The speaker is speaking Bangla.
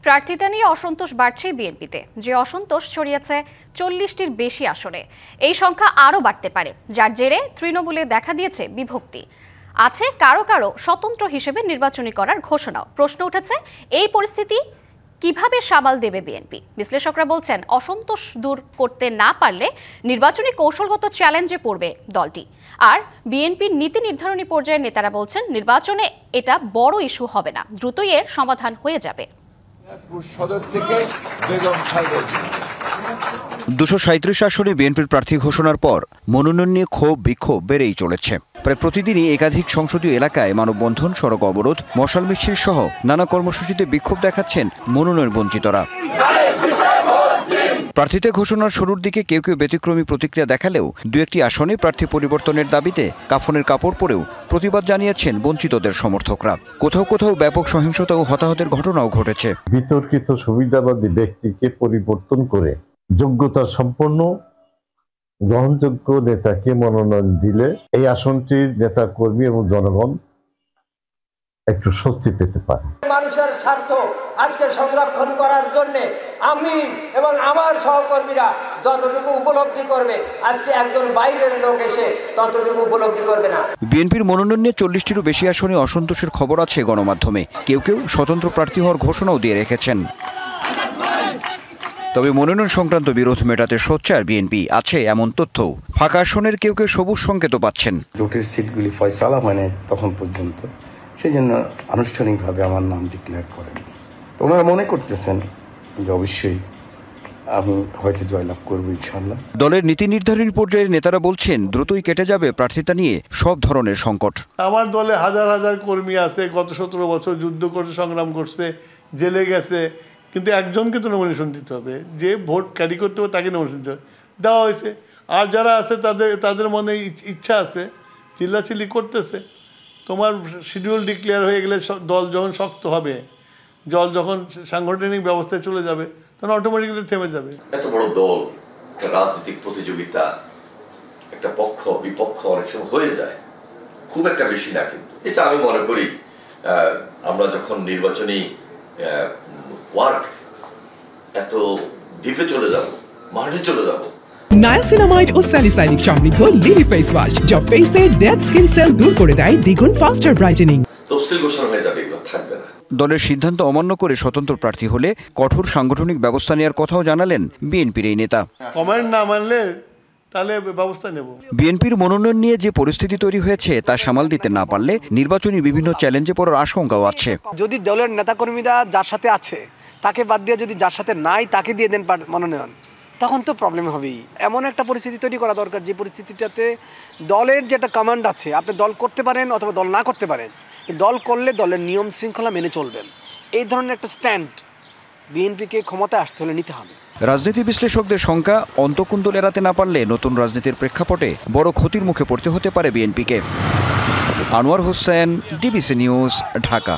প্রার্থিতা নিয়ে অসন্তোষ বাড়ছে বিএনপিতে। যে অসন্তোষ ছড়িয়েছে 40টির বেশি আসনে, এই সংখ্যা আরও বাড়তে পারে, যার জেরে তৃণমূলে দেখা দিয়েছে বিভক্তি। আছে কারো কারো স্বতন্ত্র হিসেবে নির্বাচনী করার ঘোষণাও। প্রশ্ন উঠেছে, এই পরিস্থিতি কিভাবে সামাল দেবে বিএনপি? বিশ্লেষকরা বলছেন, অসন্তোষ দূর করতে না পারলে নির্বাচনী কৌশলগত চ্যালেঞ্জে পড়বে দলটি। আর বিএনপির নীতি নির্ধারণী পর্যায়ের নেতারা বলছেন, নির্বাচনে এটা বড় ইস্যু হবে না, দ্রুতই এর সমাধান হয়ে যাবে। 237 আসনে বিএনপির প্রার্থী ঘোষণার পর মনোনয়ন নিয়ে ক্ষোভ বিক্ষোভ বেড়েই চলেছে। প্রায় প্রতিদিনই একাধিক সংসদীয় এলাকায় মানববন্ধন, সড়ক অবরোধ, মশাল মিছিল সহ নানা কর্মসূচিতে বিক্ষোভ দেখাচ্ছেন মনোনয়ন বঞ্চিতরা। প্রার্থীতে ঘোষণার শুরুর দিকে কেউ কেউ ব্যতিক্রমী প্রতিক্রিয়া দেখালেও দু একটি আসনে প্রার্থী পরিবর্তনের দাবিতে কাফনের কাপড় পরেও প্রতিবাদ জানিয়েছেন বঞ্চিতদের সমর্থকরা। কোথাও কোথাও ব্যাপক সহিংসতা ও হতাহতের ঘটনাও ঘটেছে। বিতর্কিত সুবিধাবাদী ব্যক্তিকে পরিবর্তন করে যোগ্যতা সম্পন্ন গ্রহণযোগ্য নেতাকে মনোনয়ন দিলে এই আসনটির নেতা কর্মী এবং জনগণ একটু স্বস্তি পেতে পারে। মানুষের স্বার্থ আজকে সংরক্ষণ করার জন্য আমি এবং আমার সহকর্মীরা যতটুকু উপলব্ধি করবে, আজকে একজন বাইরের লোক এসে ততটুকু উপলব্ধি করবে না। বিএনপির মনোনয়ন নিয়ে 40টিরও বেশি আসনে অসন্তোষের খবর আছে গণমাধ্যমে। কেউ কেউ স্বতন্ত্র প্রার্থী হওয়ার ঘোষণাও দিয়ে রেখেছেন। তবে মনোনয়ন সংক্রান্ত বিরোধ মেটাতে সোচ্চার বিএনপি। আছে এমন তথ্য, ফাঁকা আসনের কেউ কেউ সবুজ সংকেত পাচ্ছেন। জোটের সিটগুলি ফয়সালা হয়নি তখন পর্যন্ত, সেই জন্য আনুষ্ঠানিকভাবে আমার নাম ডিক্লেয়ার করেননি। তো ওনারা মনে করতেছেন যে অবশ্যই আমি হয়তো জয়লাভ করবো ইনশাল্লাহ। দলের নীতি নির্ধারণী পর্যায়ের নেতারা বলছেন, দ্রুতই কেটে যাবে প্রার্থিতা নিয়ে সব ধরনের সংকট। আমার দলে হাজার হাজার কর্মী আছে, গত 17 বছর যুদ্ধ করে সংগ্রাম করছে, জেলে গেছে, কিন্তু একজনকে তো নমিনেশন দিতে হবে, যে ভোট ক্যারি করতে হবে তাকে নমিনেশন দিতে হবে, দেওয়া হয়েছে। আর যারা আছে তাদের মনে ইচ্ছা আছে, চিল্লাচিল্লি করতেছে। তোমার শিডিউল ডিক্লেয়ার হয়ে গেলে দল যখন শক্ত হবে, দল যখন সাংগঠনিক ব্যবস্থায় চলে যাবে, তখন অটোমেটিক্যালি থেমে যাবে। এত বড় দল, রাজনৈতিক প্রতিযোগিতা, একটা পক্ষ বিপক্ষ অনেক সময় হয়ে যায়, খুব একটা বেশি না। কিন্তু এটা আমি মনে করি আমরা যখন নির্বাচনী ওয়ার্ক এত ডিপে চলে যাব, মাঠে চলে যাব। নায়াসিনামাইড ও স্যালিসাইলিক সমৃদ্ধ লিলি ফেস ওয়াশ, যা ফেসের ডেড স্কিন সেল দূর করে দেয় দ্বিগুণ ফাস্টার ব্রাইটেনিং। তফসিল ঘোষণা হয়ে যাবে, এগুলো থাকবে না। দলের সিদ্ধান্ত অমান্য করে স্বতন্ত্র প্রার্থী হলে কঠোর সাংগঠনিক ব্যবস্থা নেওয়ার কথাও জানালেন বিএনপির এই নেতা। কমেন্ট না মানলে তাহলে ব্যবস্থা নেব। বিএনপির মনোনয়ন নিয়ে যে পরিস্থিতি তৈরি হয়েছে তা সামাল দিতে না পারলে নির্বাচনী বিভিন্ন চ্যালেঞ্জে পড়ার আশঙ্কাও আছে। যদি দলের নেতাকর্মীরা যার সাথে আছে তাকে বাদ দিয়ে যদি যার সাথে নাই তাকে দিয়ে দেন মনোনয়ন, তখন তো প্রবলেম হবেই। এমন একটা পরিস্থিতি তৈরি করা দরকার যে পরিস্থিতিটাতে দলের যেটা কমান্ড আছে, আপনি দল করতে পারেন অথবা দল না করতে পারেন, দল করলে দলের নিয়ম শৃঙ্খলা মেনে চলবেন। এই ধরনের একটা স্ট্যান্ড বিএনপিকে ক্ষমতায় আসতে হলে নিতে হবে। রাজনীতি বিশ্লেষকদের শঙ্কা, অন্তকুন্দল এড়াতে না পারলে নতুন রাজনীতির প্রেক্ষাপটে বড় ক্ষতির মুখে পড়তে হতে পারে বিএনপিকে। Anwar Hossain, DBC news, Dhaka.